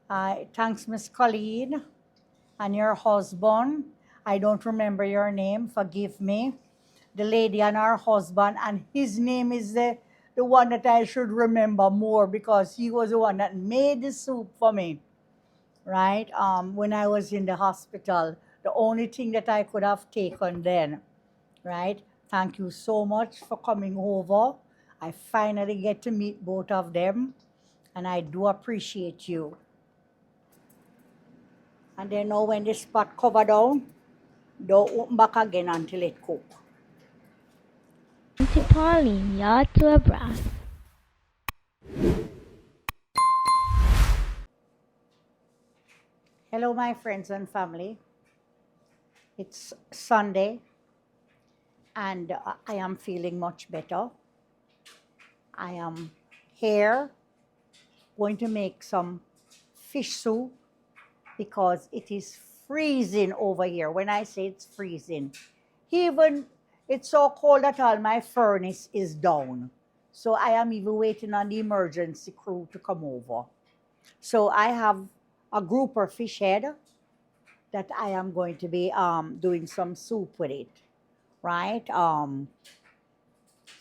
Thanks, Miss Colleen, and your husband. I don't remember your name, forgive me. The lady and her husband, and his name is the one that I should remember more because he was the one that made the soup for me, right? When I was in the hospital, the only thing that I could have taken then, right? Thank you so much for coming over. I finally get to meet both of them, and I do appreciate you. And then now when the spot cover down, don't open back again until it cook. Auntie Pauline, you're to a brass. Hello, my friends and family. It's Sunday, and I am feeling much better. I am here going to make some fish soup because it is freezing over here. When I say it's freezing, even it's so cold that all my furnace is down. So I am even waiting on the emergency crew to come over. So I have a grouper fish head that I am going to be doing some soup with it, right?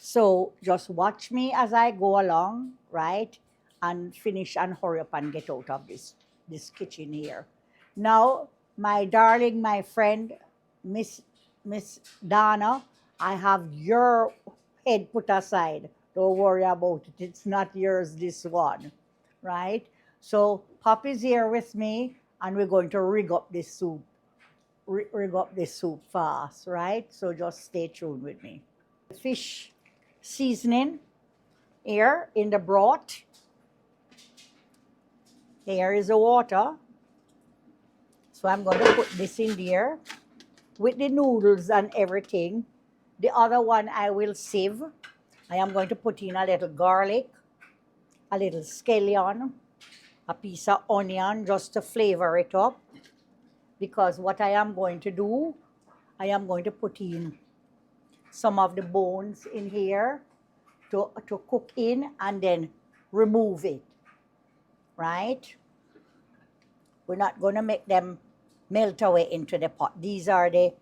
So just watch me as I go along, right? And finish and hurry up and get out of this kitchen here. Now, my darling, my friend, Miss Miss Donna, I have your head put aside. Don't worry about it. It's not yours, this one, right? So Pop is here with me, and we're going to rig up this soup. Rig up this soup fast, right? So just stay tuned with me. Fish seasoning here in the broth. Here is the water. So I'm going to put this in there with the noodles and everything. The other one I will sieve. I am going to put in a little garlic, a little scallion, a piece of onion just to flavor it up. Because what I am going to do, I am going to put in some of the bones in here to cook in and then remove it, right? We're not going to make them melt away into the pot. These are the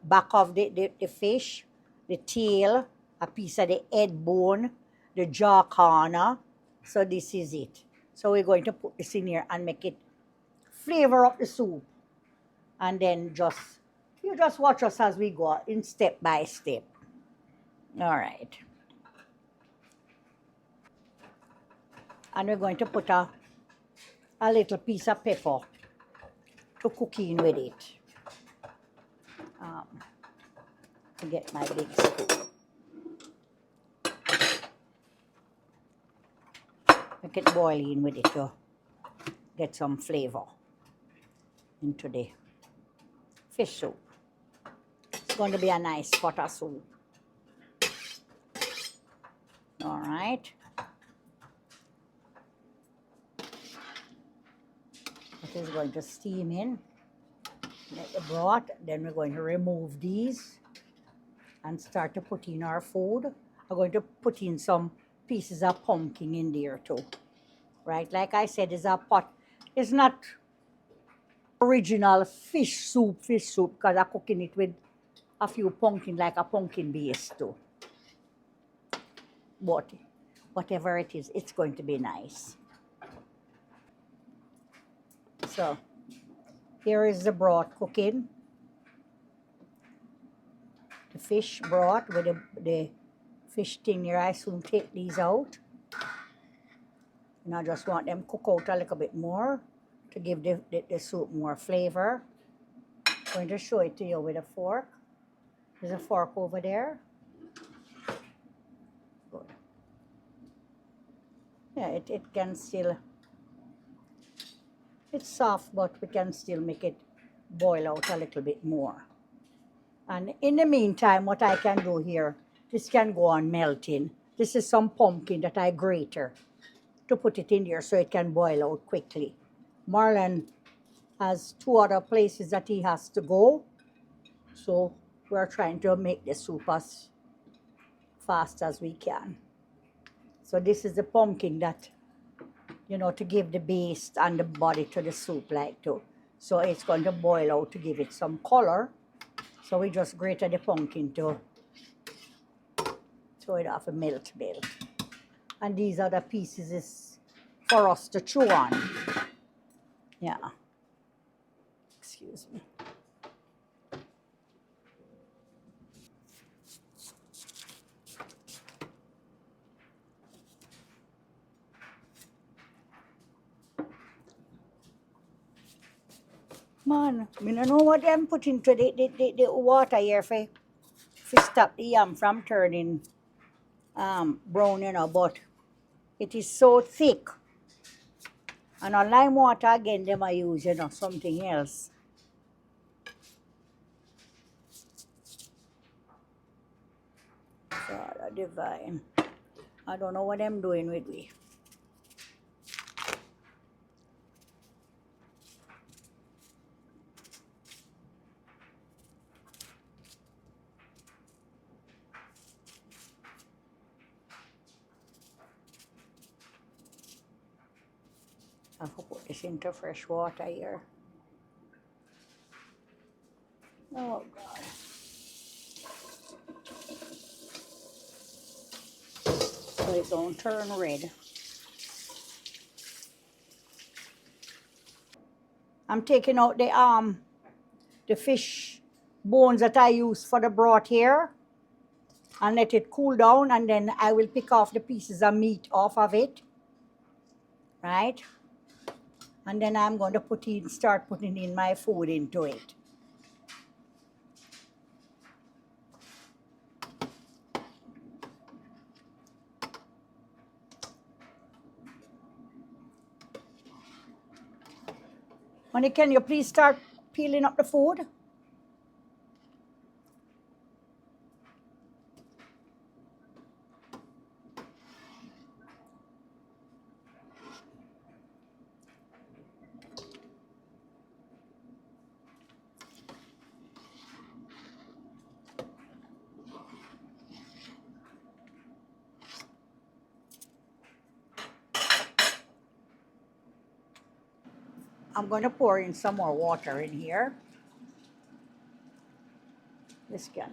back of the fish, the tail, a piece of the head bone, the jaw corner. So this is it. So we're going to put this in here and make it flavor up the soup. And then you just watch us as we go in step by step. All right. And we're going to put a little piece of pepper to cook in with it. To get my big spoon. Make it boil in with it to get some flavor into the fish soup. It's going to be a nice butter soup. All right. It is going to steam in. Let the broth. Then we're going to remove these and start to put in our food. I'm going to put in some pieces of pumpkin in there too. Right? Like I said, it's a pot. It's not original fish soup because I'm cooking it with a few pumpkin, like a pumpkin base too. But whatever it is, it's going to be nice. So here is the broth cooking. The fish broth with the fish thing here. I soon take these out. And I just want them cook out a little bit more to give the soup more flavor. I'm going to show it to you with a fork. There's a fork over there. Good. Yeah, it can still, it's soft, but we can still make it boil out a little bit more. And in the meantime, what I can do here, this can go on melting. This is some pumpkin that I grated to put it in there so it can boil out quickly. Marlon has 2 other places that he has to go. So we're trying to make the soup as fast as we can. So this is the pumpkin that to give the base and the body to the soup like too. So it's going to boil out to give it some color. So we just grated the pumpkin to throw it off a melt. And these other pieces is for us to chew on. Yeah. Excuse me. Man, I don't know what I'm putting to the water here for stop the yam from turning brown, but it is so thick. And on lime water again, they might use, something else. Father divine. I don't know what I'm doing with me. I have to put this into fresh water here. Oh, God. So it don't turn red. I'm taking out the fish bones that I use for the broth here and let it cool down, and then I will pick off the pieces of meat off of it, right? And then I'm going to start putting in my food into it. Honey, can you please start peeling up the food? I'm going to pour in some more water in here. This can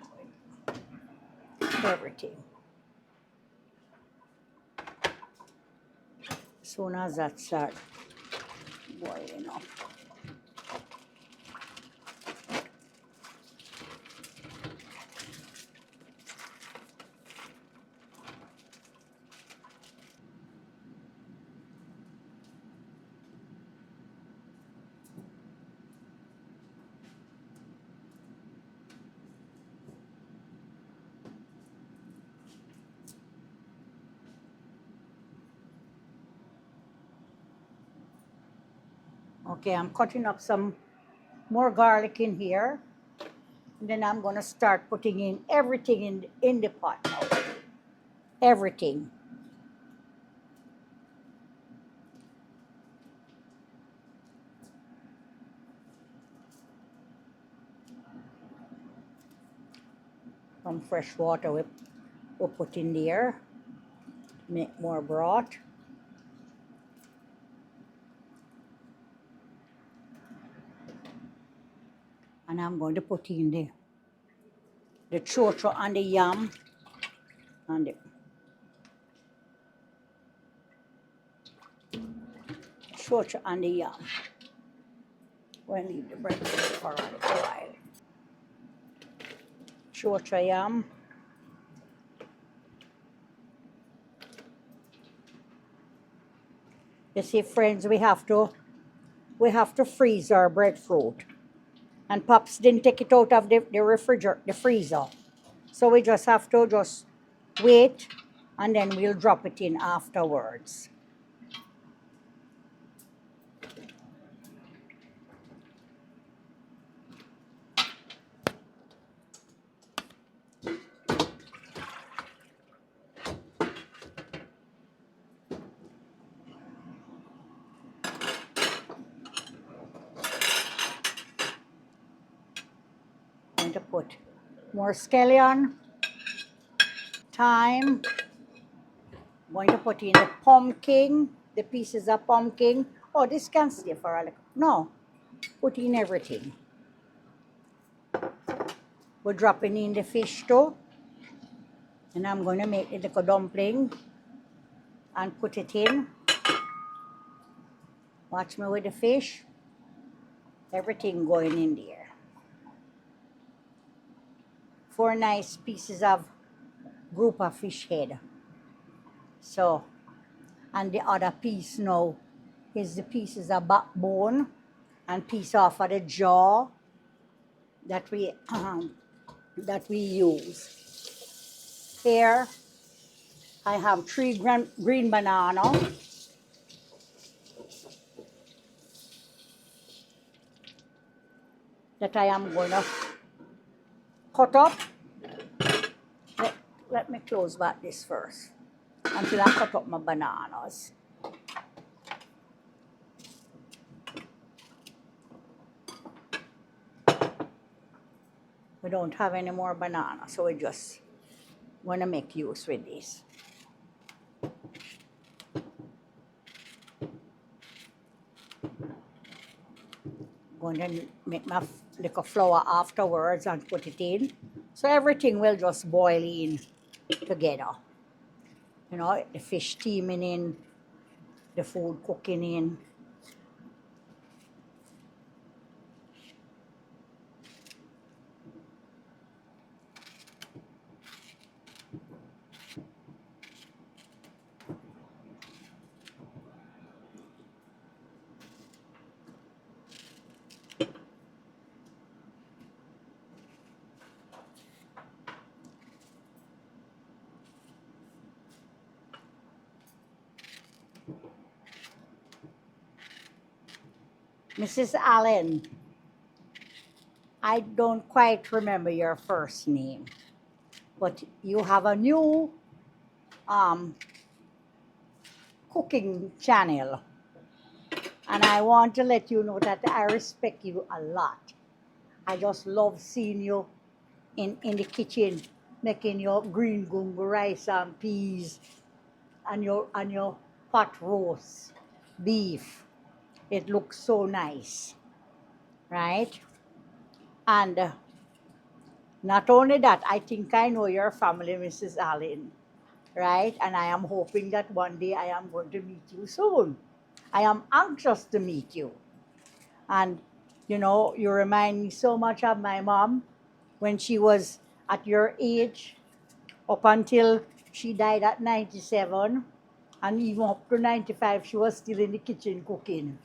everything. As soon as that starts boiling up. Okay, I'm cutting up some more garlic in here. And then I'm going to start putting in everything in the pot now. Everything. Some fresh water we'll put in there. Make more broth. And I'm going to put in the chocho and the yam and the chocho and the yam. We'll leave the bread for a little while. Chocho yam. You see, friends, we have to freeze our breadfruit. And Pops didn't take it out of the refrigerator, the freezer. So we just have to wait, and then we'll drop it in afterwards. I'm going to put more scallion, thyme. I'm going to put in the pumpkin, the pieces of pumpkin. Oh, this can stay for a little. No, put in everything. We're dropping in the fish too. And I'm going to make the little dumpling and put it in. Watch me with the fish. Everything going in there. 4 nice pieces of grouper fish head. So, and the other piece now is the pieces of backbone and piece off of the jaw that we use. Here I have 3 green banana. That I am going to cut up. Let me close back this first until I cut up my bananas. We don't have any more banana, so we just want to make use with this. Going to make my little flour afterwards and put it in. So everything will just boil in together. You know, the fish steaming in, the food cooking in. Mrs. Allen, I don't quite remember your first name, but you have a new cooking channel. And I want to let you know that I respect you a lot. I just love seeing you in the kitchen making your green gungo rice and peas and your pot roast beef. It looks so nice, right? And not only that, I think I know your family, Mrs. Allen, right? And I am hoping that one day I am going to meet you soon. I am anxious to meet you. And, you know, you remind me so much of my mom when she was at your age, up until she died at 97, and even up to 95, she was still in the kitchen cooking.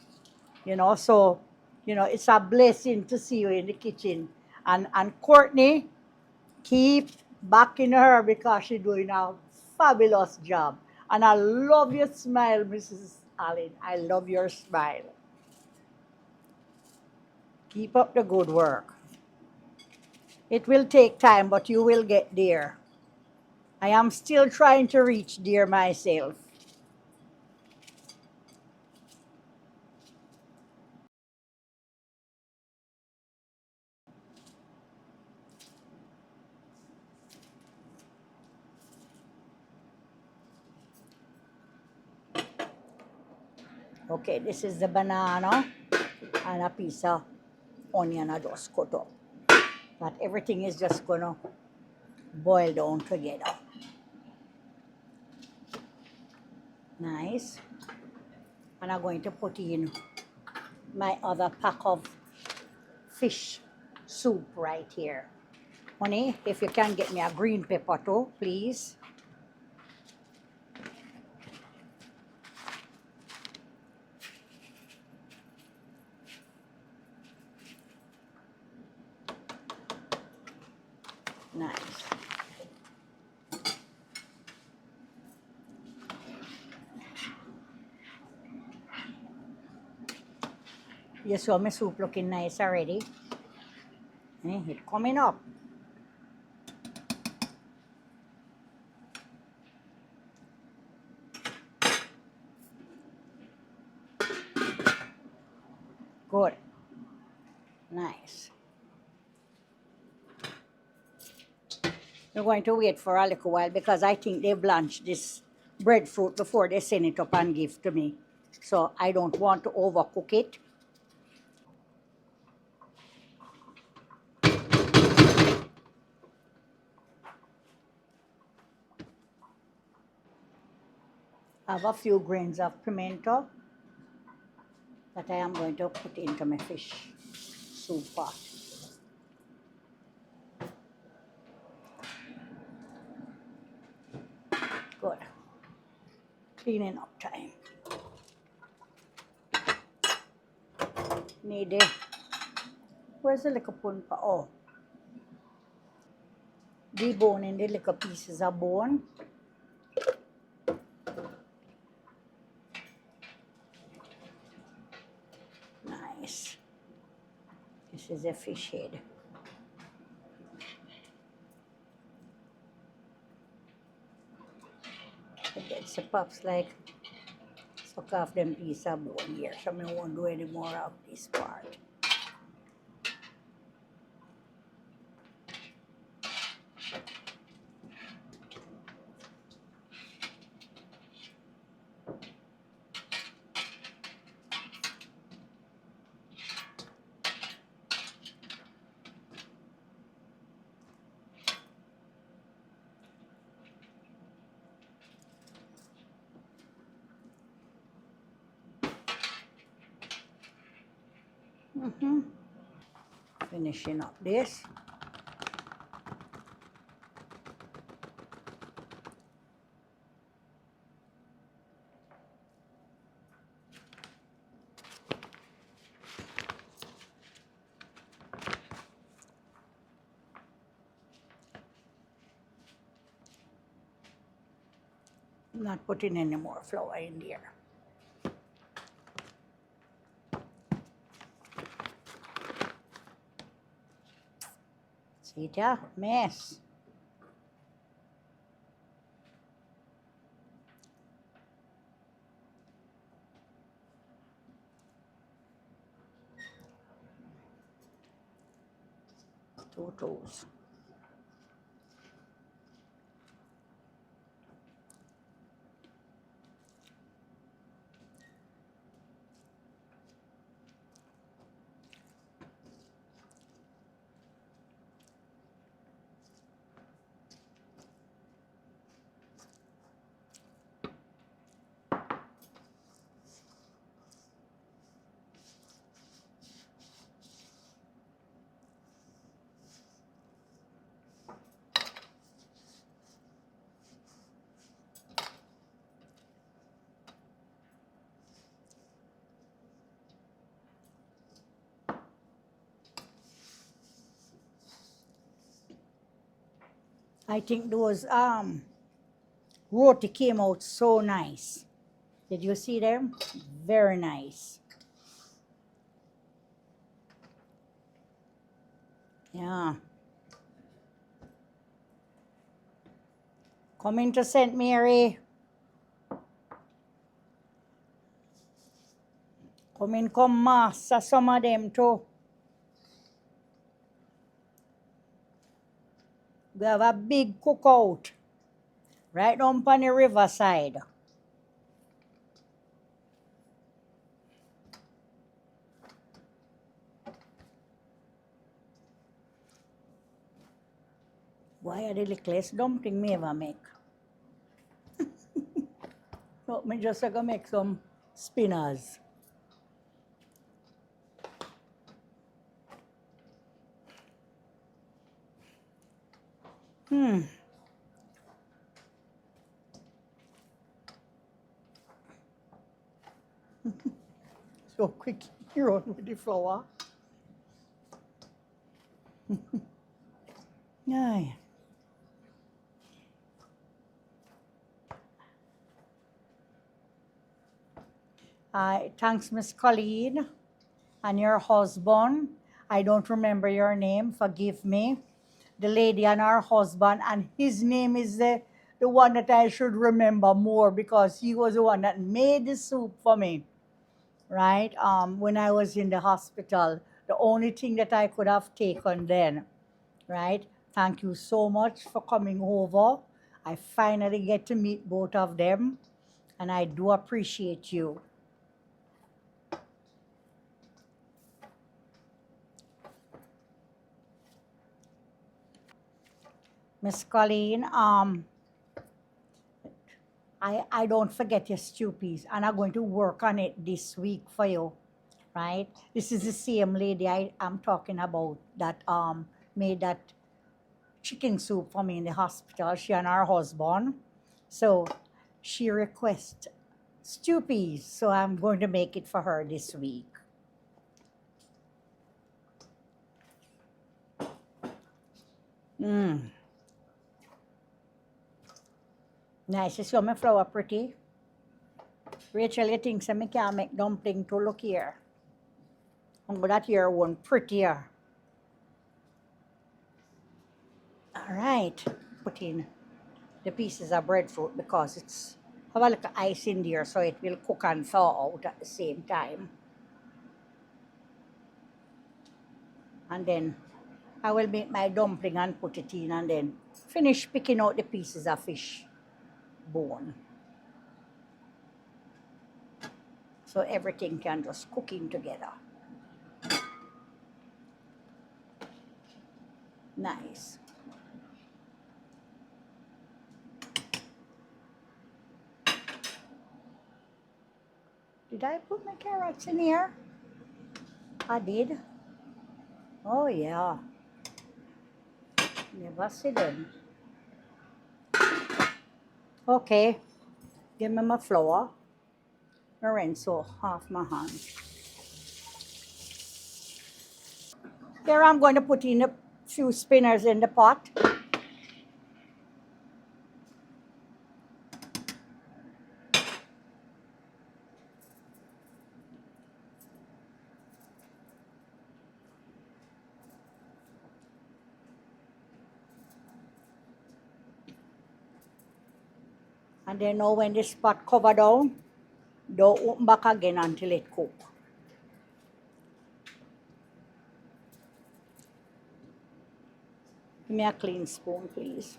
You know, so, you know, it's a blessing to see you in the kitchen. And Courtney, keep backing her because she's doing a fabulous job. And I love your smile, Mrs. Allen. I love your smile. Keep up the good work. It will take time, but you will get there. I am still trying to reach there myself. Okay, this is the banana and a piece of onion I just cut up. But everything is just gonna boil down together. Nice. And I'm going to put in my other pack of fish soup right here. Honey, if you can get me a green pepper too, please. Nice. You saw my soup looking nice already. It's coming up. Good. Nice. We're going to wait for a little while because I think they blanched this breadfruit before they send it up and give to me. So I don't want to overcook it. I have a few grains of pimento that I am going to put into my fish soup pot. Good. Cleaning up time. Need it. Where's the little punpa? Oh. Deboning the little pieces of bone. Nice. This is a fish head. It gets the pups like suck off them piece of bone here, so I won't do any more of this part. Finishing up this. I'm not putting any more flour in there. See that? Mess. Two toes. I think those roti came out so nice. Did you see them? Very nice. Yeah. Come into St. Mary. Come master some of them too. We have a big cookout right down on the riverside. Why are the littlest dumpling me ever make? No, me just gonna make some spinners. So quick, you run with the flour. Aye. Thanks, Miss Colleen, and your husband. I don't remember your name, forgive me. The lady and her husband, and his name is the one that I should remember more because he was the one that made the soup for me, right? When I was in the hospital, the only thing that I could have taken then, right? Thank you so much for coming over. I finally get to meet both of them, and I do appreciate you. Miss Colleen, I don't forget your stew peas, and I'm going to work on it this week for you, right? This is the same lady I'm talking about that made that chicken soup for me in the hospital. She and her husband. So she requests stew peas, so I'm going to make it for her this week. Mmm. Nice. You see how my flour pretty? Rachel, you think I can't make dumpling to look here? But that here one prettier. All right. Put in the pieces of breadfruit because it's have a little ice in there so it will cook and thaw out at the same time. And then I will make my dumpling and put it in and then finish picking out the pieces of fish bone. So everything can just cook in together. Nice. Did I put my carrots in here? I did. Oh yeah. Never see them. Okay. Give me my flour. Lorenzo, half my hand. Here I'm going to put in a few spinners in the pot. And then now when this pot cover down, don't open back again until it cooks. Give me a clean spoon, please.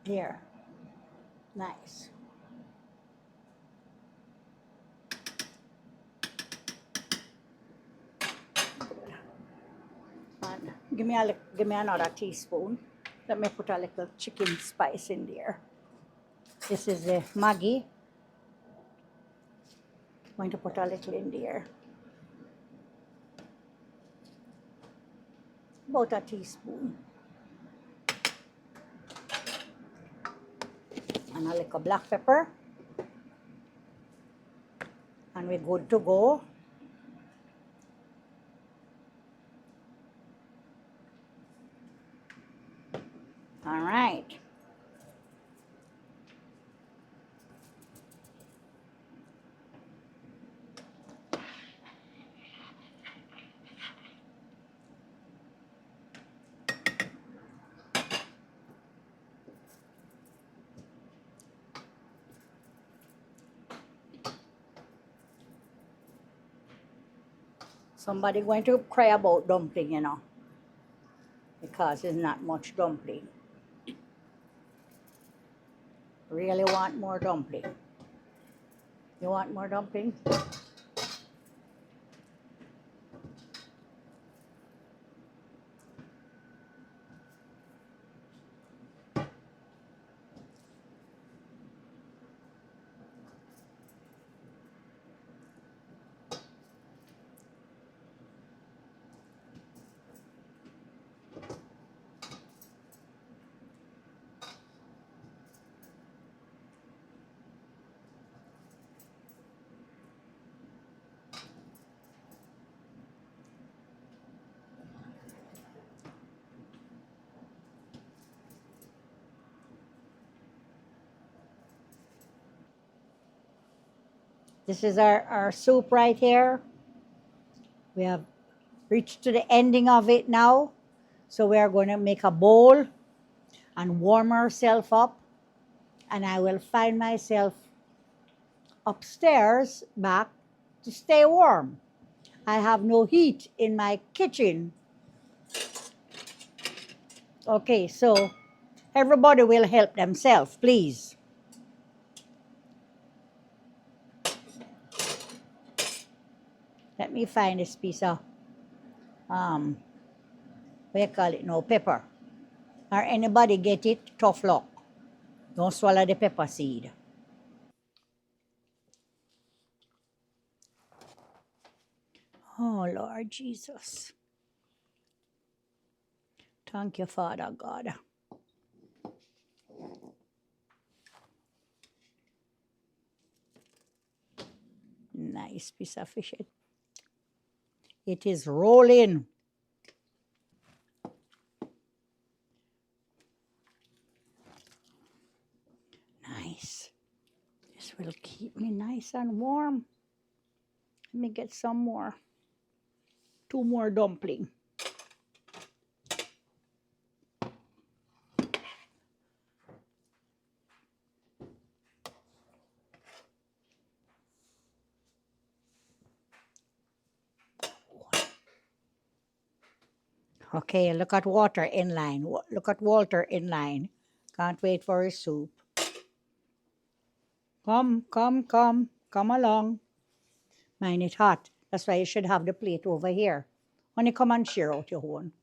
Here. Nice. And give me another teaspoon. Let me put a little chicken spice in there. This is the Maggi. I'm going to put a little in there. About a teaspoon. And a little black pepper. And we're good to go. All right. Somebody going to cry about dumpling, you know, because there's not much dumpling. Really want more dumpling. You want more dumpling? This is our soup right here. We have reached to the ending of it now. So we are going to make a bowl and warm ourselves up. And I will find myself upstairs back to stay warm. I have no heat in my kitchen. Okay, so Everybody will help themselves, please. Let me find this piece of, what do you call it now, pepper. Or anybody get it? Tough luck. Don't swallow the pepper seed. Oh, Lord Jesus. Thank you, Father God. Nice piece of fish. It is rolling. Nice. This will keep me nice and warm. Let me get some more. 2 more dumpling. Okay, look at water in line. Look at Walter in line. Can't wait for his soup. Come, come, come. Come along. Mine is hot. That's why you should have the plate over here. Honey, come and share out your own.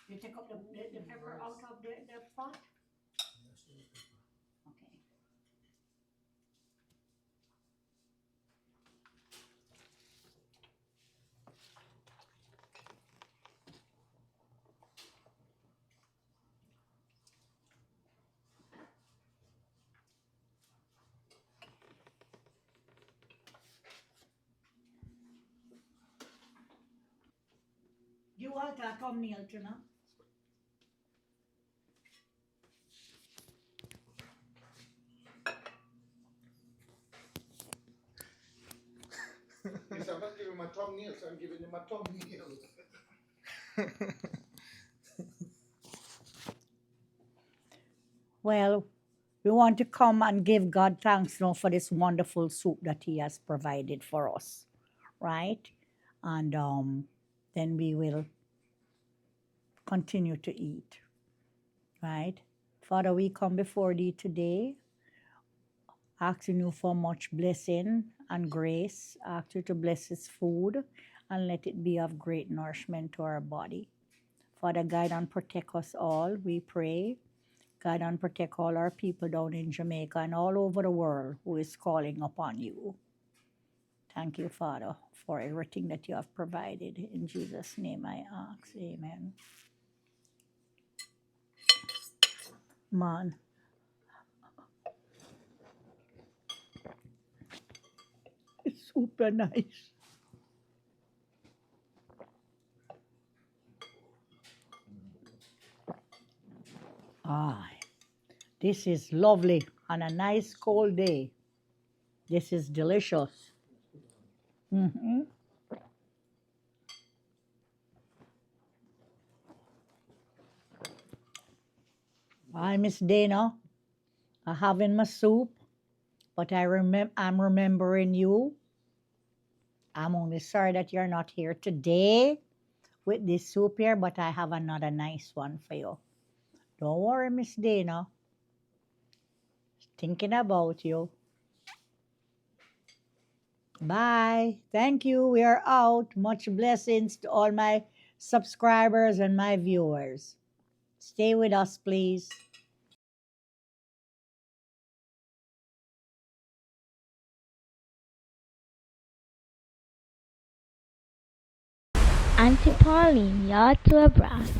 You take up the pepper out of the pot? Okay. You want a thumbnail too, no? Yes, I'm not giving my thumbnails, I'm giving you my thumbnails. Well, we want to come and give God thanks now for this wonderful soup that He has provided for us, right? And then we will continue to eat, right? Father, we come before Thee today, asking You for much blessing and grace. Ask You to bless this food and let it be of great nourishment to our body. Father, guide and protect us all, we pray. Guide and protect all our people down in Jamaica and all over the world who is calling upon You. Thank You, Father, for everything that You have provided. In Jesus' name I ask, amen. Man, it's super nice. Ah, this is lovely on a nice cold day. This is delicious. Hi, Miss Dana. I'm having my soup, but I'm remembering you. I'm only sorry that you're not here today with this soup here, but I have another nice one for you. Don't worry, Miss Dana. Thinking about you. Bye. Thank you. We are out. Much blessings to all my subscribers and my viewers. Stay with us, please. Auntie Pauline, you're too brass.